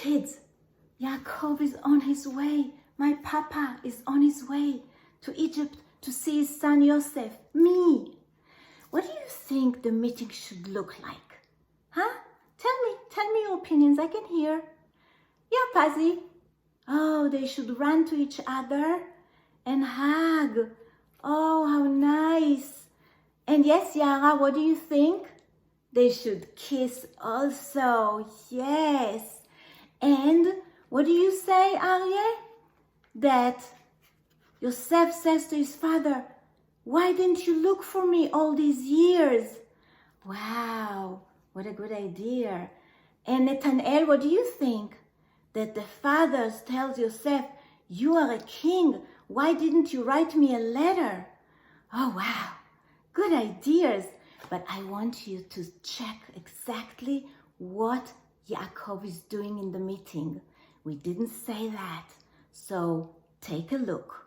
Kids, Yaakov is on his way. My papa is on his way to Egypt to see his son Yosef, me. What do you think the meeting should look like? Huh? Tell me your opinions, I can hear. Yeah, Pazi. Oh, they should run to each other and hug. Oh, how nice. And yes, Yara, what do you think? They should kiss also, yes. And what do you say, Aryeh? That Yosef says to his father, why didn't you look for me all these years? Wow, what a good idea. And Nathanael, what do you think? That the father tells Yosef, you are a king. Why didn't you write me a letter? Oh, wow, good ideas. But I want you to check exactly what Yaakov is doing in the meeting. We didn't say that. So take a look.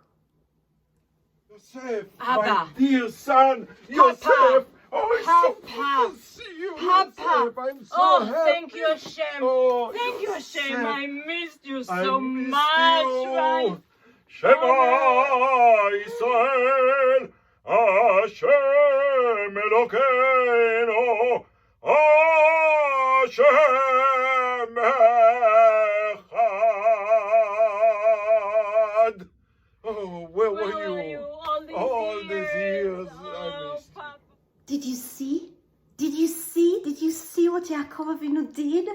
Yosef, Abba. my dear son, Yosef. Oh, it's so good to see you, Yosef. I'm so happy. Thank you, Hashem. Oh, thank you, Hashem. Yosef. I missed you I so missed much, you. right? Shema Yisrael, Hashem Elokeinu, Hashem Echad. Oh, where were you? All these years. Oh, I missed you. Papa. Did you see? Did you see what Yaakov Avinu did?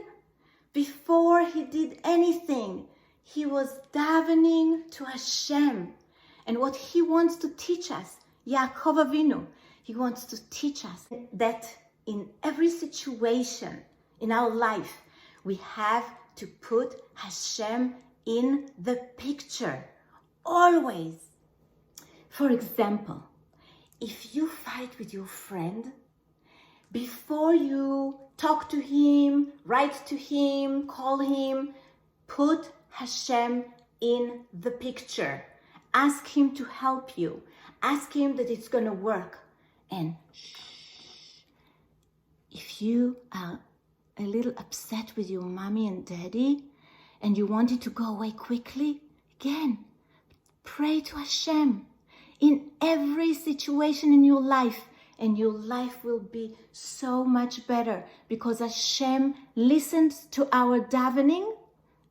Before he did anything, he was davening to Hashem. And what he wants to teach us, Yaakov Avinu, he wants to teach us that in every situation in our life, we have to put Hashem in the picture, always. For example, if you fight with your friend, before you talk to him, write to him, call him, put Hashem in the picture. Ask him to help you. Ask him that it's going to work. And if you are a little upset with your mommy and daddy and you want it to go away quickly, again, pray to Hashem in every situation in your life, and your life will be so much better because Hashem listens to our davening,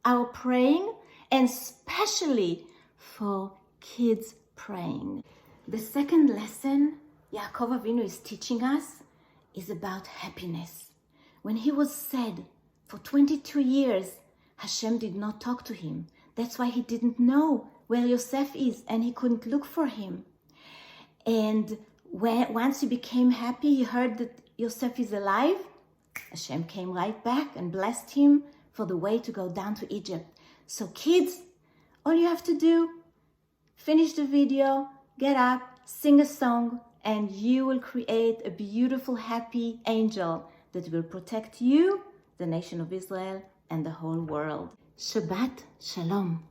our praying, and especially for kids praying. The second lesson Yaakov Avinu is teaching us is about happiness. When he was sad for 22 years, Hashem did not talk to him. That's why he didn't know where Yosef is and he couldn't look for him. And once he became happy, he heard that Yosef is alive. Hashem came right back and blessed him for the way to go down to Egypt. So kids, all you have to do, finish the video, get up, sing a song, and you will create a beautiful, happy angel that will protect you, the nation of Israel, and the whole world. Shabbat Shalom.